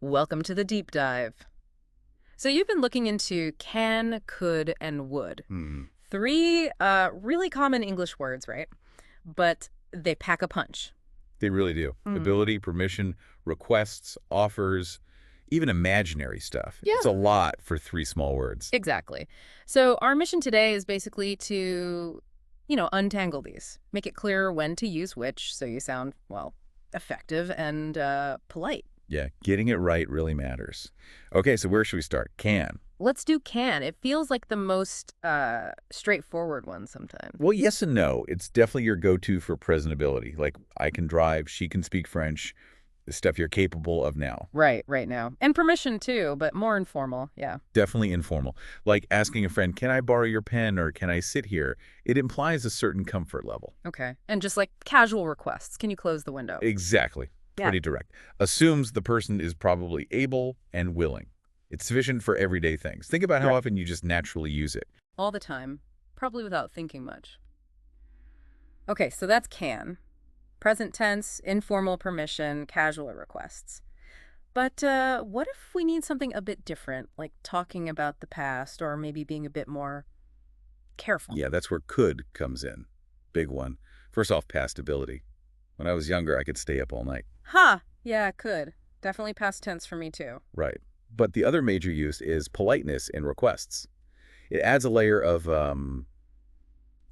Welcome to the deep dive. So you've been looking into can, could, and would. Hmm. Three really common English words, right? But they pack a punch. They really do. Mm. Ability, permission, requests, offers, even imaginary stuff. Yeah. It's a lot for three small words. Exactly. So our mission today is basically to, untangle these. Make it clearer when to use which so you sound, well, effective and polite. Yeah, getting it right really matters. Okay, so where should we start? Can. Let's do can. It feels like the most straightforward one sometimes. Well, yes and no. It's definitely your go-to for presentability. Like, I can drive, she can speak French, the stuff you're capable of now. Right now. And permission too, but more informal, yeah. Definitely informal. Like asking a friend, can I borrow your pen or can I sit here? It implies a certain comfort level. Okay. And just like casual requests. Can you close the window? Exactly. Yeah. Pretty direct. Assumes the person is probably able and willing. It's sufficient for everyday things. Think about how Right. often you just naturally use it. All the time, probably without thinking much. Okay, so that's can. Present tense, informal permission, casual requests. But what if we need something a bit different, like talking about the past or maybe being a bit more careful? Yeah, that's where could comes in. Big one. First off, past ability. When I was younger, I could stay up all night. Huh. Yeah, could. Definitely past tense for me too. Right. But the other major use is politeness in requests. It adds a layer of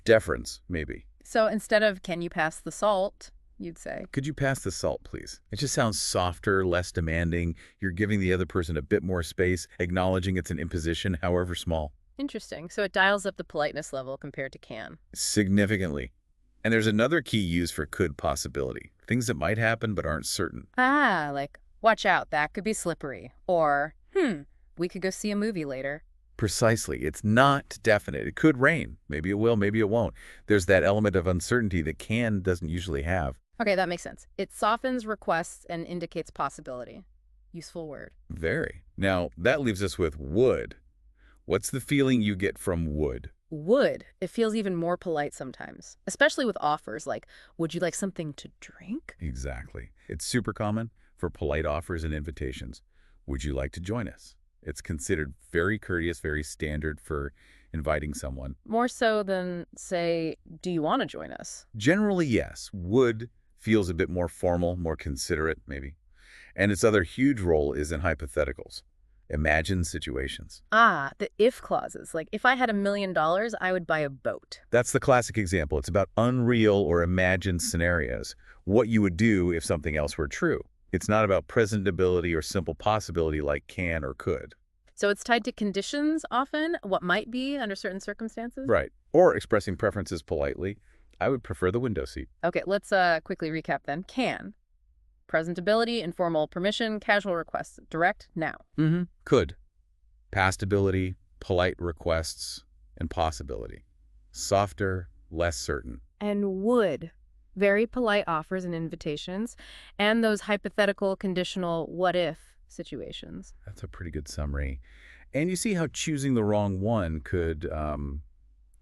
deference, maybe. So instead of can you pass the salt, you'd say. Could you pass the salt, please? It just sounds softer, less demanding. You're giving the other person a bit more space, acknowledging it's an imposition, however small. Interesting. So it dials up the politeness level compared to can. Significantly. And there's another key use for could possibility. Things that might happen but aren't certain. Ah, like, watch out, that could be slippery. Or, we could go see a movie later. Precisely. It's not definite. It could rain. Maybe it will, maybe it won't. There's that element of uncertainty that can doesn't usually have. Okay, that makes sense. It softens requests and indicates possibility. Useful word. Very. Now, that leaves us with would. What's the feeling you get from would? Would. It feels even more polite sometimes, especially with offers like, would you like something to drink? Exactly. It's super common for polite offers and invitations. Would you like to join us? It's considered very courteous, very standard for inviting someone. More so than, say, do you want to join us? Generally, yes. Would feels a bit more formal, more considerate, maybe. And its other huge role is in hypotheticals. Imagine situations. Ah, the if clauses. Like, if I had $1 million, I would buy a boat. That's the classic example. It's about unreal or imagined scenarios, what you would do if something else were true. It's not about presentability or simple possibility like can or could. So it's tied to conditions often, what might be under certain circumstances? Right. Or expressing preferences politely. I would prefer the window seat. Okay, let's quickly recap then. Can. Presentability, informal permission, casual requests. Direct, now. Could. Past ability, polite requests, and possibility. Softer, less certain. And would. Very polite offers and invitations, and those hypothetical, conditional, what if situations. That's a pretty good summary. And you see how choosing the wrong one could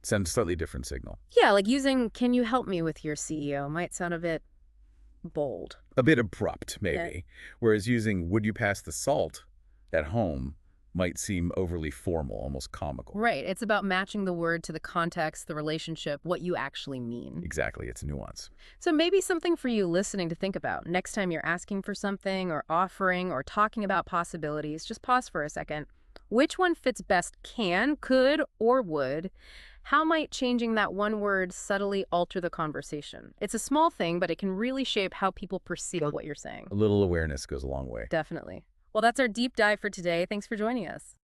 send a slightly different signal. Yeah, like using, can you help me with your CEO might sound a bit bold. A bit abrupt, maybe. Whereas using would you pass the salt at home might seem overly formal, almost comical. Right, it's about matching the word to the context, the relationship, what you actually mean. Exactly, it's nuance. So maybe something for you listening to think about. Next time you're asking for something or offering or talking about possibilities, just pause for a second. Which one fits best? Can, could, or would? How might changing that one word subtly alter the conversation? It's a small thing, but it can really shape how people perceive what you're saying. A little awareness goes a long way. Definitely. Well, that's our deep dive for today. Thanks for joining us.